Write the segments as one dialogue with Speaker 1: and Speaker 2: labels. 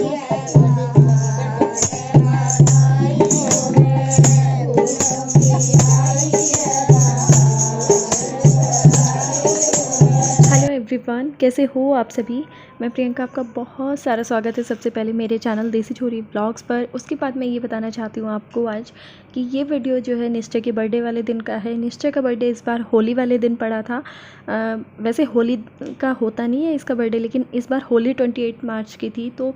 Speaker 1: Hello everyone, कैसे हो आप सभी। मैं प्रियंका, आपका बहुत सारा स्वागत है सबसे पहले मेरे चैनल देसी छोरी ब्लॉग्स पर। उसके बाद मैं ये बताना चाहती हूँ आपको आज कि ये वीडियो जो है निश्चय के बर्थडे वाले दिन का है। निश्चय का बर्थडे इस बार होली वाले दिन पड़ा था। वैसे होली का होता नहीं है इसका बर्थडे, लेकिन इस बार होली 28 मार्च की थी। तो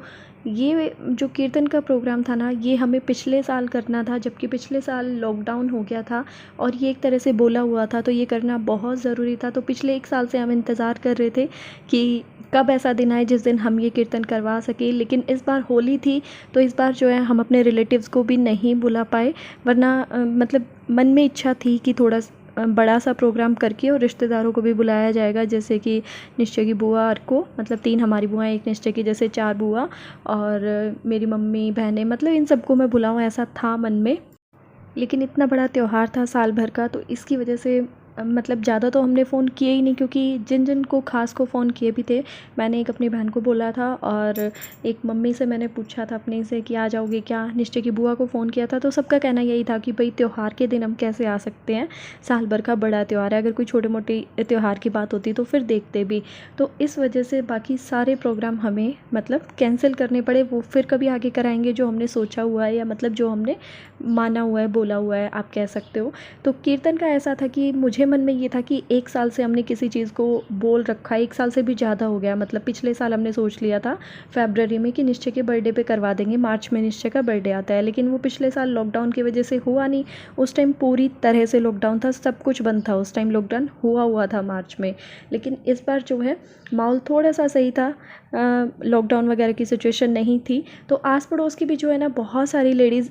Speaker 1: ये जो कीर्तन का प्रोग्राम था ना, ये हमें पिछले साल करना था, जबकि पिछले साल लॉकडाउन हो गया था और ये एक तरह से बोला हुआ था, तो ये करना बहुत ज़रूरी था। तो पिछले 1 साल से हम इंतज़ार कर रहे थे कि कब ऐसा दिन आए जिस दिन हम ये कीर्तन करवा सकें। लेकिन इस बार होली थी, तो इस बार जो है हम अपने रिलेटिव्स को भी नहीं बुला पाए, वरना मतलब मन में इच्छा थी कि थोड़ा बड़ा सा प्रोग्राम करके और रिश्तेदारों को भी बुलाया जाएगा, जैसे कि निश्चय की बुआ को, मतलब 3 हमारी बुआ, एक निश्चय की, जैसे 4 बुआ और मेरी मम्मी बहनें, मतलब इन सबको मैं बुलाऊं, ऐसा था मन में। लेकिन इतना बड़ा त्यौहार था साल भर का, तो इसकी वजह से मतलब ज़्यादा तो हमने फ़ोन किए ही नहीं, क्योंकि जिन जिन को ख़ास को फ़ोन किए भी थे, मैंने एक अपनी बहन को बोला था और एक मम्मी से मैंने पूछा था अपने से कि आ जाओगे क्या। निश्चय की बुआ को फ़ोन किया था, तो सबका कहना यही था कि भाई त्यौहार के दिन हम कैसे आ सकते हैं, साल भर का बड़ा त्यौहार है, अगर कोई छोटे मोटे त्यौहार की बात होती तो फिर देखते भी। तो इस वजह से बाकी सारे प्रोग्राम हमें मतलब कैंसिल करने पड़े। वो फिर कभी आगे कराएंगे, जो हमने सोचा हुआ है या मतलब जो हमने माना हुआ है, बोला हुआ है, आप कह सकते हो। तो कीर्तन का ऐसा था कि मुझे मन में ये था कि 1 साल से हमने किसी चीज़ को बोल रखा है, 1 साल से भी ज़्यादा हो गया। मतलब पिछले साल हमने सोच लिया था फरवरी में कि निश्चय के बर्थडे पे करवा देंगे, मार्च में निश्चय का बर्थडे आता है, लेकिन वो पिछले साल लॉकडाउन की वजह से हुआ नहीं। उस टाइम पूरी तरह से लॉकडाउन था, सब कुछ बंद था, उस टाइम लॉकडाउन हुआ था मार्च में। लेकिन इस बार जो है माहौल थोड़ा सा सही था, लॉकडाउन वगैरह की सिचुएशन नहीं थी। तो आस पड़ोस की भी जो है ना, बहुत सारी लेडीज़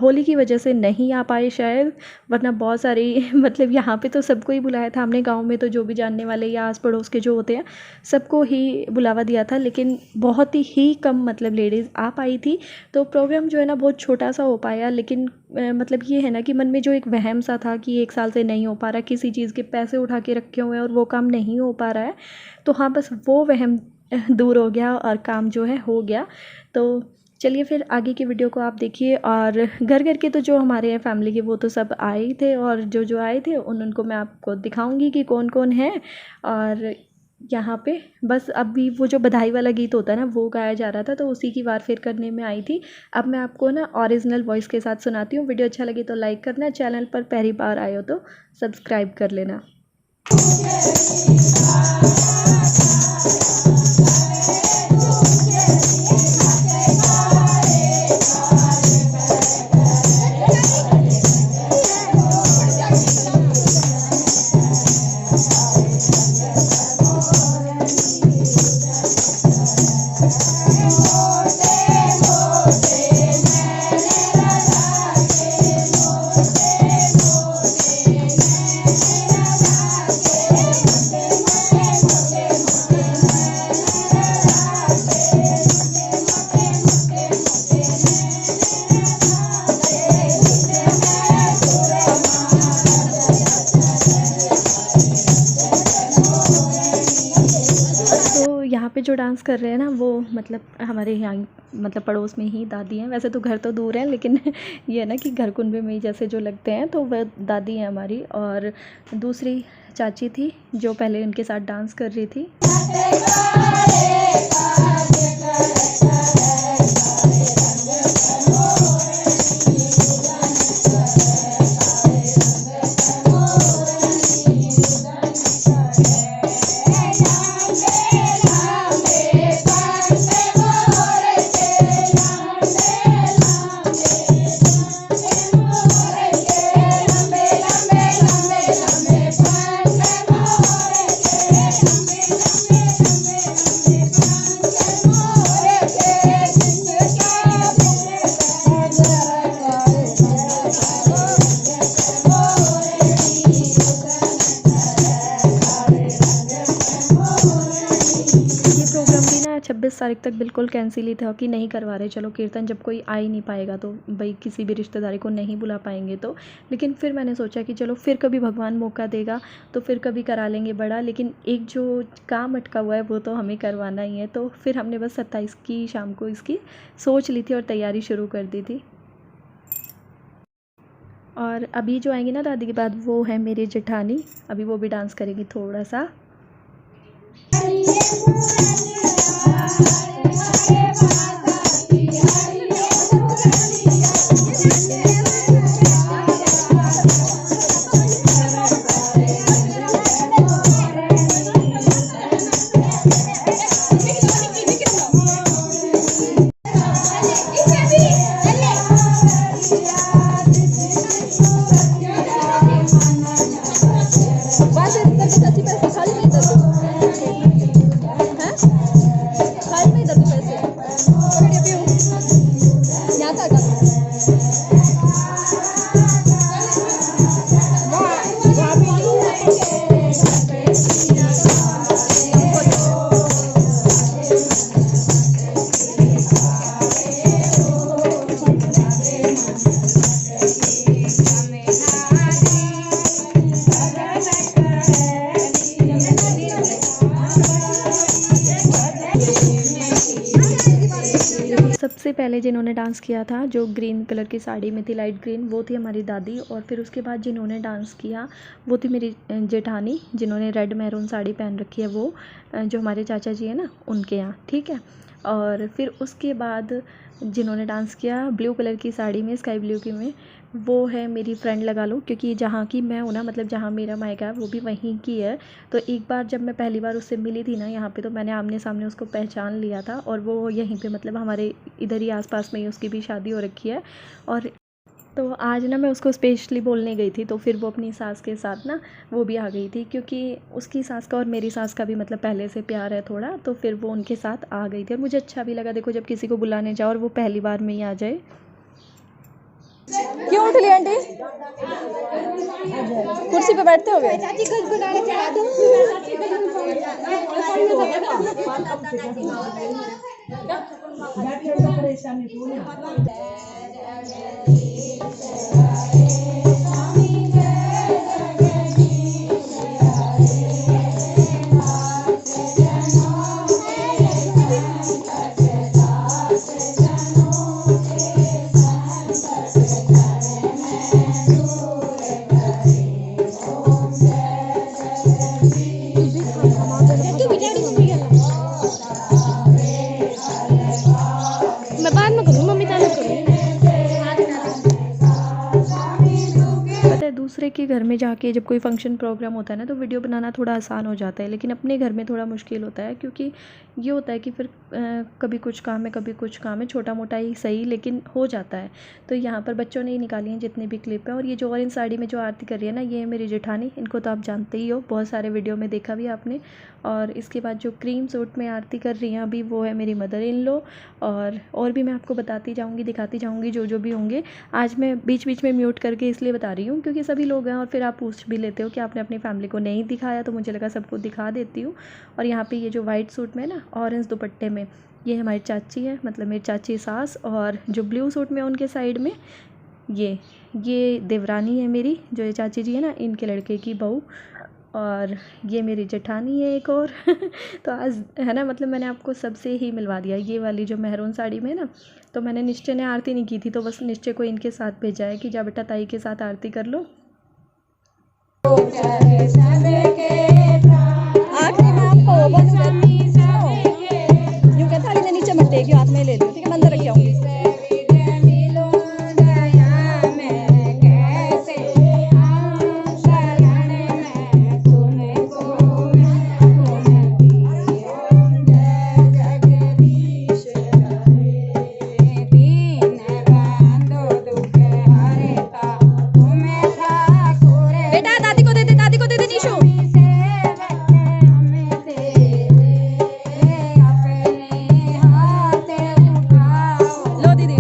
Speaker 1: होली की वजह से नहीं आ पाए शायद, वरना बहुत सारी मतलब यहाँ पे तो सबको ही बुलाया था हमने, गांव में तो जो भी जानने वाले या आस पड़ोस के जो होते हैं सबको ही बुलावा दिया था, लेकिन बहुत ही कम मतलब लेडीज़ आ पाई थी। तो प्रोग्राम जो है ना बहुत छोटा सा हो पाया। लेकिन मतलब ये है ना कि मन में जो एक वहम सा था कि 1 साल से नहीं हो पा रहा, किसी चीज़ के पैसे उठा के रखे हुए हैं और वो काम नहीं हो पा रहा है, तो हाँ, बस वो वहम दूर हो गया और काम जो है हो गया। तो चलिए फिर आगे की वीडियो को आप देखिए। और घर घर के तो जो हमारे हैं फैमिली के, वो तो सब आए ही थे, और जो जो आए थे उनको मैं आपको दिखाऊंगी कि कौन कौन है। और यहाँ पे बस अभी वो जो बधाई वाला गीत होता है ना, वो गाया जा रहा था, तो उसी की वार फिर करने में आई थी। अब मैं आपको ना ओरिजिनल वॉइस के साथ सुनाती हूँ। वीडियो अच्छा लगे तो लाइक करना, चैनल पर पहली बार आए हो तो सब्सक्राइब कर लेना। यहाँ पे जो डांस कर रहे हैं ना, वो मतलब हमारे यहाँ मतलब पड़ोस में ही दादी हैं। वैसे तो घर तो दूर हैं, लेकिन ये है ना कि घर कुनबे में ही जैसे जो लगते हैं, तो वह दादी हैं हमारी। और दूसरी चाची थी जो पहले उनके साथ डांस कर रही थी। तारीख तक बिल्कुल कैंसिल ही था कि नहीं करवा रहे, चलो कीर्तन जब कोई आ ही नहीं पाएगा तो भाई किसी भी रिश्तेदारी को नहीं बुला पाएंगे तो। लेकिन फिर मैंने सोचा कि चलो फिर कभी भगवान मौका देगा तो फिर कभी करा लेंगे बड़ा, लेकिन एक जो काम अटका हुआ है वो तो हमें करवाना ही है। तो फिर हमने बस 27 की शाम को इसकी सोच ली थी और तैयारी शुरू कर दी थी। और अभी जो आएंगी ना दादी के बाद वो है मेरी जेठानी, अभी वो भी डांस करेगी थोड़ा सा। सबसे पहले जिन्होंने डांस किया था जो ग्रीन कलर की साड़ी में थी, लाइट ग्रीन, वो थी हमारी दादी। और फिर उसके बाद जिन्होंने डांस किया वो थी मेरी जेठानी, जिन्होंने रेड मैरून साड़ी पहन रखी है, वो जो हमारे चाचा जी हैं ना उनके यहाँ, ठीक है। और फिर उसके बाद जिन्होंने डांस किया ब्लू कलर की साड़ी में, स्काई ब्लू की में, वो है मेरी फ्रेंड लगा लो, क्योंकि जहाँ की मैं हूँ ना, मतलब जहाँ मेरा मायका है वो भी वहीं की है। तो एक बार जब मैं पहली बार उससे मिली थी ना यहाँ पे, तो मैंने आमने सामने उसको पहचान लिया था। और वो यहीं पे मतलब हमारे इधर ही आसपास में ही उसकी भी शादी हो रखी है। और तो आज ना मैं उसको स्पेशली बोलने गई थी, तो फिर वो अपनी सास के साथ ना वो भी आ गई थी, क्योंकि उसकी सास का और मेरी सास का भी मतलब पहले से प्यार है थोड़ा, तो फिर वो उनके साथ आ गई थी। और मुझे अच्छा भी लगा, देखो जब किसी को बुलाने जाओ और वो पहली बार में ही आ जाए।
Speaker 2: क्यों उठ लिया आंटी? कुर्सी पे बैठते हो गए? मैं बाद में करूँ, मम्मी चालू करूँ।
Speaker 1: पता है दूसरे के घर में जाके जब कोई फंक्शन प्रोग्राम होता है ना, तो वीडियो बनाना थोड़ा आसान हो जाता है, लेकिन अपने घर में थोड़ा मुश्किल होता है, क्योंकि ये होता है कि फिर कभी कुछ काम है कभी कुछ काम है, छोटा मोटा ही सही लेकिन हो जाता है। तो यहाँ पर बच्चों ने ही निकाली हैं जितनी भी क्लिप है। और ये जो ऑरेंज साड़ी में जो आरती कर रही है ना, ये है मेरी जेठानी, इनको तो आप जानते ही हो, बहुत सारे वीडियो में देखा भी आपने। और इसके बाद जो क्रीम सूट में आरती कर रही हैं अभी, वो है मेरी मदर इन लॉ। और भी मैं आपको बताती जाऊँगी, दिखाती जाऊँगी जो जो भी होंगे। आज मैं बीच बीच में म्यूट करके इसलिए बता रही हूँ क्योंकि सभी लोग हैं और फिर आप पूछ भी लेते हो कि आपने अपनी फैमिली को नहीं दिखाया, तो मुझे लगा सबको दिखा देती हूँ। और यहाँ पे ये जो वाइट सूट में ना ऑरेंज दुपट्टे में, ये हमारी चाची है, मतलब मेरी चाची सास। और जो ब्लू सूट में उनके साइड में ये देवरानी है मेरी, जो ये चाची जी है ना, इनके लड़के की बहू। और ये मेरी जेठानी है एक और तो आज है ना, मतलब मैंने आपको सबसे ही मिलवा दिया। ये वाली जो मेहरून साड़ी में ना, तो मैंने निश्चय ने आरती नहीं की थी, तो बस निश्चय को इनके साथ भेजा है कि जा बेटा ताई के साथ आरती कर लो।
Speaker 2: आखिरी में आपको यूं कहता थाली ने नीचे मत देखियो, हाथ में ले लो, ठीक है, मैं अंदर रख आऊंगी। लो दीदी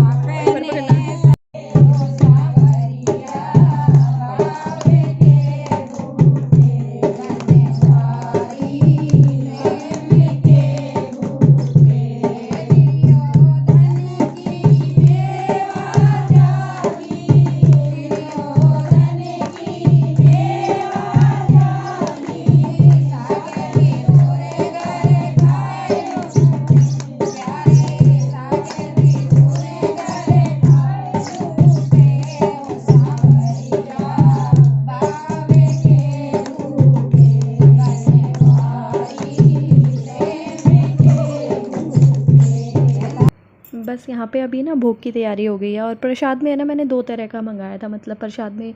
Speaker 1: बस यहाँ पे अभी ना भोग की तैयारी हो गई है। और प्रसाद में है ना मैंने 2 तरह का मंगाया था, मतलब प्रसाद में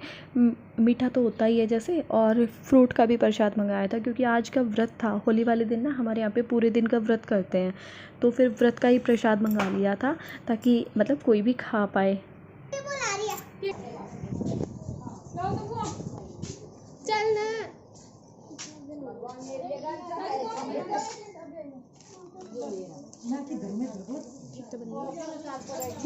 Speaker 1: मीठा तो होता ही है जैसे, और फ्रूट का भी प्रसाद मंगाया था क्योंकि आज का व्रत था। होली वाले दिन ना हमारे यहाँ पे पूरे दिन का व्रत करते हैं, तो फिर व्रत का ही प्रसाद मंगा लिया था ताकि मतलब कोई भी खा पाए।
Speaker 2: चल ना।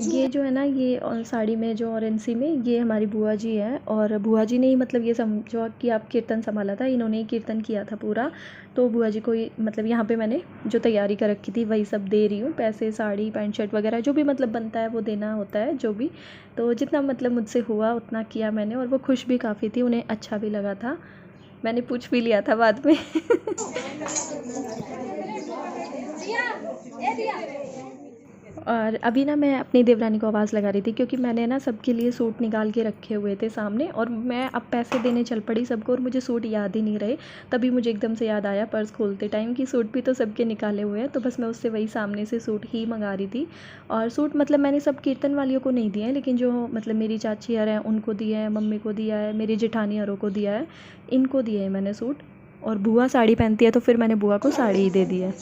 Speaker 1: ये जो है ना, ये साड़ी में जो ऑरेंज सी में, ये हमारी बुआ जी है। और बुआ जी ने ही मतलब ये समझो कि आप कीर्तन संभाला था, इन्होंने ही कीर्तन किया था पूरा। तो बुआ जी को मतलब यहाँ पे मैंने जो तैयारी कर रखी थी वही सब दे रही हूँ, पैसे, साड़ी, पैंट शर्ट वगैरह जो भी मतलब बनता है वो देना होता है, जो भी। तो जितना मतलब मुझसे हुआ उतना किया मैंने, और वो खुश भी काफ़ी थी, उन्हें अच्छा भी लगा था। मैंने पूछ भी लिया था बाद में। और अभी ना मैं अपनी देवरानी को आवाज़ लगा रही थी क्योंकि मैंने ना सबके लिए सूट निकाल के रखे हुए थे सामने, और मैं अब पैसे देने चल पड़ी सबको, और मुझे सूट याद ही नहीं रहे। तभी मुझे एकदम से याद आया पर्स खोलते टाइम कि सूट भी तो सबके निकाले हुए हैं, तो बस मैं उससे वही सामने से सूट ही मंगा रही थी। और सूट मतलब मैंने सब कीर्तन वालियों को नहीं दिए हैं, लेकिन जो मतलब मेरी चाची यार हैं उनको दिए हैं, मम्मी को दिया है, मेरी जेठानी यारों को दिया है, इनको दिए हैं मैंने सूट। और बुआ साड़ी पहनती है तो फिर मैंने बुआ को साड़ी ही दे दी है।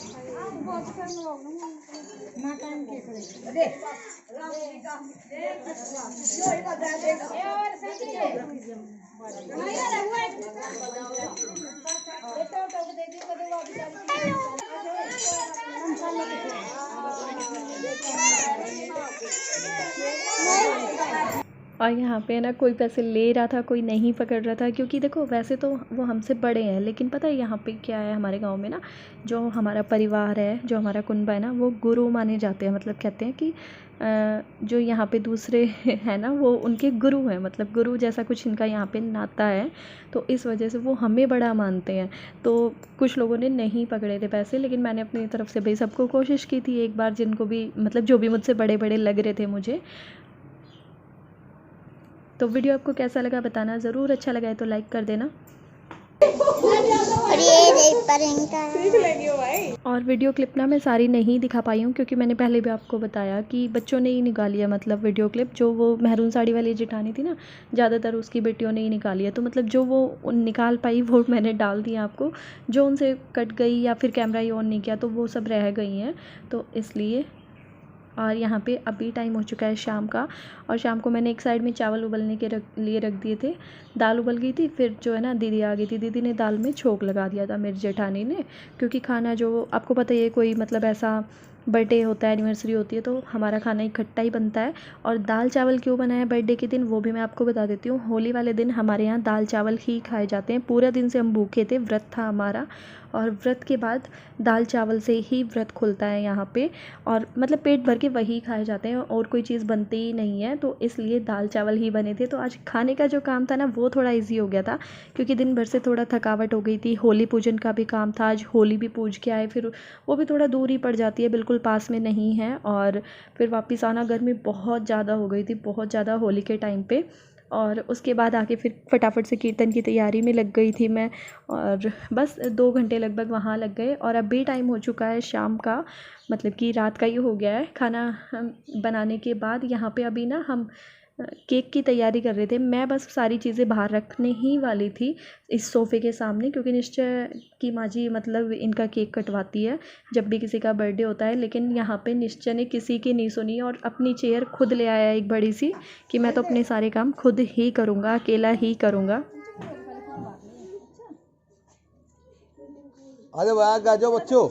Speaker 1: और यहाँ पे ना कोई पैसे ले रहा था, कोई नहीं पकड़ रहा था, क्योंकि देखो वैसे तो वो हमसे बड़े हैं, लेकिन पता है यहाँ पे क्या है, हमारे गांव में ना जो हमारा परिवार है, जो हमारा कुनबा है ना, वो गुरु माने जाते हैं। मतलब कहते हैं कि जो यहाँ पे दूसरे हैं ना वो उनके गुरु हैं, मतलब गुरु जैसा कुछ इनका यहाँ पे नाता है, तो इस वजह से वो हमें बड़ा मानते हैं। तो कुछ लोगों ने नहीं पकड़े थे पैसे, लेकिन मैंने अपनी तरफ से भाई सबको कोशिश की थी एक बार, जिनको भी मतलब जो भी मुझसे बड़े बड़े लग रहे थे मुझे। तो वीडियो आपको कैसा लगा बताना ज़रूर, अच्छा लगा है तो लाइक कर देना। और वीडियो क्लिप ना मैं सारी नहीं दिखा पाई हूँ क्योंकि मैंने पहले भी आपको बताया कि बच्चों ने ही निकाली है, मतलब वीडियो क्लिप जो वो मेहरून साड़ी वाली जेठानी थी ना, ज़्यादातर उसकी बेटियों ने ही निकाली है। तो मतलब जो वो निकाल पाई वो मैंने डाल दिया आपको, जो उनसे कट गई या फिर कैमरा ही ऑन नहीं किया तो वो सब रह गई हैं, तो इसलिए। और यहाँ पे अभी टाइम हो चुका है शाम का, और शाम को मैंने एक साइड में चावल उबलने के लिए रख दिए थे। दाल उबल गई थी, फिर जो है ना दीदी आ गई थी, दीदी ने दाल में छोंक लगा दिया था मेरी जेठानी ने, क्योंकि खाना जो आपको पता ही है, कोई मतलब ऐसा बर्थडे होता है, एनिवर्सरी होती है, तो हमारा खाना इकट्ठा ही बनता है। और दाल चावल क्यों बनाया बर्थडे के दिन वो भी मैं आपको बता देती हूँ। होली वाले दिन हमारे यहाँ दाल चावल ही खाए जाते हैं। पूरा दिन से हम भूखे थे, व्रत था हमारा, और व्रत के बाद दाल चावल से ही व्रत खुलता है यहाँ पे, और मतलब पेट भर के वही खाए जाते हैं, और कोई चीज़ बनती ही नहीं है, तो इसलिए दाल चावल ही बने थे। तो आज खाने का जो काम था ना वो थोड़ा इजी हो गया था, क्योंकि दिन भर से थोड़ा थकावट हो गई थी। होली पूजन का भी काम था, आज होली भी पूज के आए, फिर वो भी थोड़ा दूर ही पड़ जाती है, बिल्कुल पास में नहीं है। और फिर वापस आना, गर्मी बहुत ज़्यादा हो गई थी, बहुत ज़्यादा होली के टाइम पे। और उसके बाद आके फिर फटाफट से कीर्तन की तैयारी में लग गई थी मैं, और बस 2 घंटे लगभग वहाँ लग गए। और अभी टाइम हो चुका है शाम का, मतलब कि रात का ही हो गया है। खाना बनाने के बाद यहाँ पे अभी ना हम केक की तैयारी कर रहे थे। मैं बस सारी चीज़ें बाहर रखने ही वाली थी इस सोफ़े के सामने, क्योंकि निश्चय की माँ जी मतलब इनका केक कटवाती है जब भी किसी का बर्थडे होता है। लेकिन यहाँ पे निश्चय ने किसी की नहीं सुनी और अपनी चेयर खुद ले आया एक बड़ी सी, कि मैं तो अपने सारे काम खुद ही करूँगा, अकेला ही करूँगा।
Speaker 3: आ जाओ बच्चों।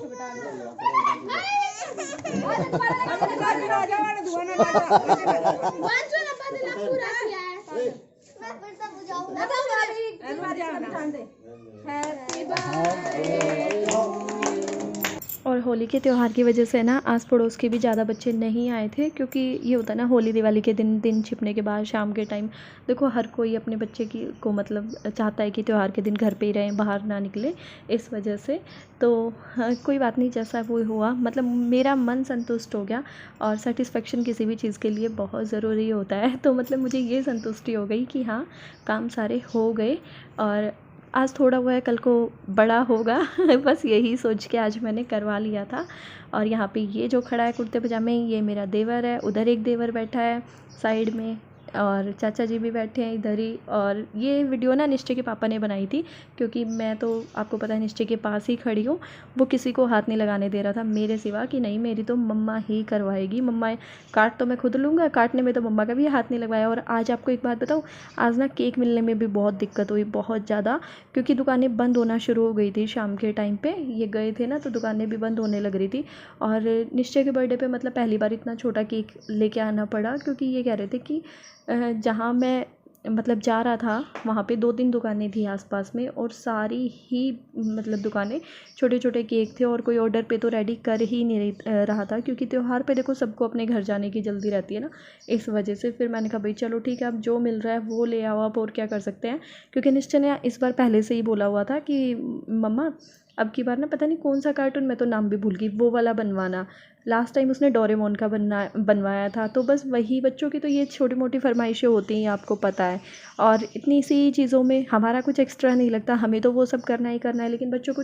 Speaker 1: और होली के त्यौहार की वजह से ना आस पड़ोस के भी ज़्यादा बच्चे नहीं आए थे, क्योंकि ये होता है ना होली दिवाली के दिन छिपने के बाद शाम के टाइम देखो हर कोई अपने बच्चे की को मतलब चाहता है कि त्यौहार के दिन घर पे ही रहें, बाहर ना निकले, इस वजह से। तो कोई बात नहीं, जैसा वो हुआ, मतलब मेरा मन संतुष्ट हो गया। और सेटिस्फेक्शन किसी भी चीज़ के लिए बहुत ज़रूरी होता है, तो मतलब मुझे ये संतुष्टि हो गई कि हाँ काम सारे हो गए। और आज थोड़ा हुआ है, कल को बड़ा होगा। बस यही सोच के आज मैंने करवा लिया था। और यहाँ पे ये जो खड़ा है कुर्ते पजामे, ये मेरा देवर है। उधर एक देवर बैठा है साइड में, और चाचा जी भी बैठे हैं इधर ही। और ये वीडियो ना निश्चय के पापा ने बनाई थी, क्योंकि मैं तो आपको पता है निश्चय के पास ही खड़ी हूँ। वो किसी को हाथ नहीं लगाने दे रहा था मेरे सिवा, कि नहीं मेरी तो मम्मा ही करवाएगी, मम्मा काट तो मैं खुद लूँगा, काटने में तो मम्मा का भी हाथ नहीं लगवाया। और आज आपको एक बात बताऊँ, आज ना केक मिलने में भी बहुत दिक्कत हुई, बहुत ज़्यादा, क्योंकि दुकानें बंद होना शुरू हो गई थी शाम के टाइम पे। ये गए थे ना, तो दुकानें भी बंद होने लग रही थी। और निश्चय के बर्थडे पे मतलब पहली बार इतना छोटा केक लेके आना पड़ा, क्योंकि ये कह रहे थे कि जहाँ मैं मतलब जा रहा था वहाँ पे 2-3 दुकानें थी आसपास में, और सारी ही मतलब दुकानें छोटे छोटे केक थे, और कोई ऑर्डर पे तो रेडी कर ही नहीं रहा था, क्योंकि त्यौहार पे देखो सबको अपने घर जाने की जल्दी रहती है ना, इस वजह से। फिर मैंने कहा भाई चलो ठीक है, अब जो मिल रहा है वो ले आओ आप, और क्या कर सकते हैं। क्योंकि निश्चय ने इस बार पहले से ही बोला हुआ था कि मम्मा अब की बार ना पता नहीं कौन सा कार्टून, मैं तो नाम भी भूल गई, वो वाला बनवाना। लास्ट टाइम उसने डोरेमोन का बनवाया था। तो बस वही, बच्चों की तो ये छोटी मोटी फरमाइशें होती हैं, आपको पता है। और इतनी सी चीज़ों में हमारा कुछ एक्स्ट्रा नहीं लगता, हमें तो वो सब करना ही करना है, लेकिन बच्चों को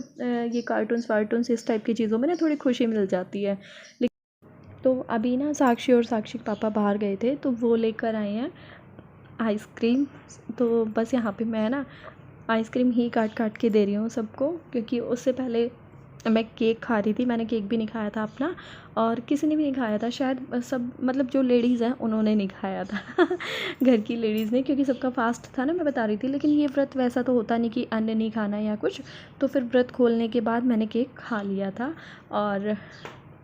Speaker 1: ये कार्टून्स वार्टून्स इस टाइप की चीज़ों में ना थोड़ी खुशी मिल जाती है। तो अभी ना साक्षी और साक्षी के पापा बाहर गए थे, तो वो लेकर आए हैं आइसक्रीम। तो बस यहाँ पे मैं ना आइसक्रीम ही काट काट के दे रही हूँ सबको, क्योंकि उससे पहले मैं केक खा रही थी। मैंने केक भी नहीं खाया था अपना, और किसी ने भी नहीं खाया था शायद, सब मतलब जो लेडीज़ हैं उन्होंने नहीं खाया था। घर की लेडीज़ ने, क्योंकि सबका फास्ट था ना, मैं बता रही थी। लेकिन ये व्रत वैसा तो होता नहीं कि अन्न नहीं खाना या कुछ। तो फिर व्रत खोलने के बाद मैंने केक खा लिया था। और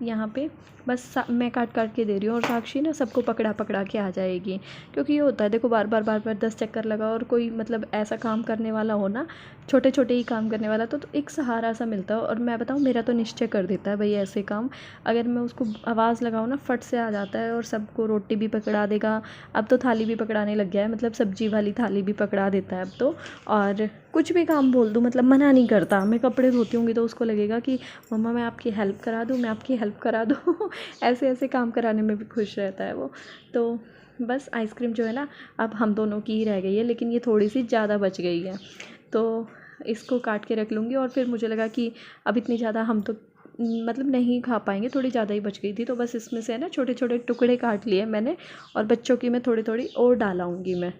Speaker 1: यहाँ पे बस मैं काट काट के दे रही हूँ, और साक्षी ना सबको पकड़ा पकड़ा के आ जाएगी। क्योंकि ये होता है देखो, बार बार 10 चक्कर लगा, और कोई मतलब ऐसा काम करने वाला हो ना, छोटे छोटे ही काम करने वाला, तो एक सहारा सा मिलता है। और मैं बताऊँ, मेरा तो निश्चय कर देता है भाई ऐसे काम। अगर मैं उसको आवाज़ लगाऊँ ना, फट से आ जाता है, और सबको रोटी भी पकड़ा देगा। अब तो थाली भी पकड़ाने लग गया है, मतलब सब्जी वाली थाली भी पकड़ा देता है अब तो। और कुछ भी काम बोल दूँ मतलब मना नहीं करता। मैं कपड़े धोती होंगी तो उसको लगेगा कि मम्मा मैं आपकी हेल्प करा दूँ, मैं आपकी हेल्प करा दूँ। ऐसे ऐसे काम कराने में भी खुश रहता है वो। तो बस आइसक्रीम जो है ना, अब हम दोनों की ही रह गई है, लेकिन ये थोड़ी सी ज़्यादा बच गई है, तो इसको काट के रख लूँगी। और फिर मुझे लगा कि अब इतनी ज़्यादा हम तो मतलब नहीं खा पाएंगे, थोड़ी ज़्यादा ही बच गई थी, तो बस इसमें से है ना छोटे छोटे टुकड़े काट लिए मैंने, और बच्चों की मैं थोड़ी थोड़ी और डालाऊँगी मैं।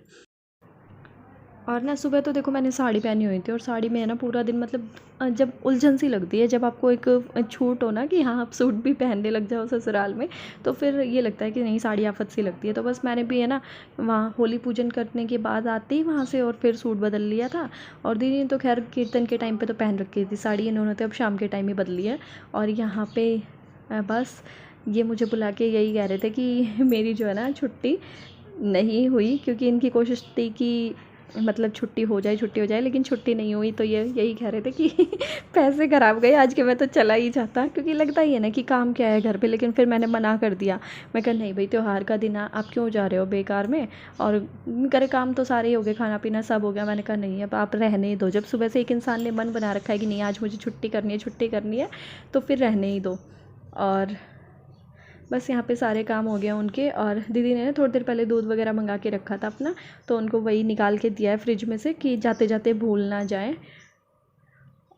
Speaker 1: और ना सुबह तो देखो मैंने साड़ी पहनी हुई थी, और साड़ी में है ना पूरा दिन मतलब जब उलझन सी लगती है, जब आपको एक छूट हो ना कि हाँ आप सूट भी पहनने लग जाओ ससुराल में, तो फिर ये लगता है कि नहीं साड़ी आफत सी लगती है। तो बस मैंने भी है ना वहाँ होली पूजन करने के बाद आते ही वहाँ से और फिर सूट बदल लिया था। और दीदी ने तो खैर कीर्तन के टाइम पे तो पहन रखी थी साड़ी, इन्होंने तो अब शाम के टाइम ही बदली है। और यहाँ पे बस ये मुझे बुला के यही कह रहे थे कि मेरी जो है ना छुट्टी नहीं हुई, क्योंकि इनकी कोशिश थी कि मतलब छुट्टी हो जाए, लेकिन छुट्टी नहीं हुई। तो ये यही कह रहे थे कि पैसे खराब गए आज के, मैं तो चला ही जाता, क्योंकि लगता ही है ना कि काम क्या है घर पे। लेकिन फिर मैंने मना कर दिया, मैं कहा नहीं भाई त्यौहार का दिन आप क्यों जा रहे हो बेकार में, और करे काम तो सारे ही हो गए, खाना पीना सब हो गया। मैंने कहा नहीं अब आप रहने ही दो, जब सुबह से एक इंसान ने मन बना रखा है कि नहीं आज मुझे छुट्टी करनी है, तो फिर रहने ही दो। और बस यहाँ पे सारे काम हो गए उनके। और दीदी ने थोड़ी देर पहले दूध वगैरह मंगा के रखा था अपना, तो उनको वही निकाल के दिया है फ्रिज में से कि जाते जाते भूल ना जाए।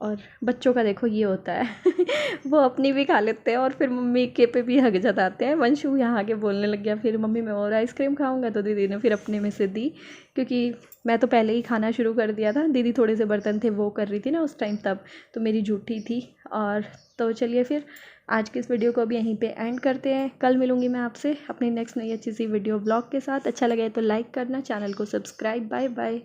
Speaker 1: और बच्चों का देखो ये होता है वो अपनी भी खा लेते हैं, और फिर मम्मी के पे भी हक जताते हैं। वंशु यहाँ आके बोलने लग गया फिर मम्मी मैं और आइसक्रीम खाऊंगा, तो दीदी ने फिर अपने में से दी, क्योंकि मैं तो पहले ही खाना शुरू कर दिया था। दीदी थोड़े से बर्तन थे वो कर रही थी ना उस टाइम, तब तो मेरी झूठी थी। और तो चलिए फिर आज के इस वीडियो को अब यहीं पे एंड करते हैं। कल मिलूंगी मैं आपसे अपनी नेक्स्ट नई अच्छी सी वीडियो ब्लॉग के साथ। अच्छा लगे तो लाइक करना, चैनल को सब्सक्राइब। Bye bye.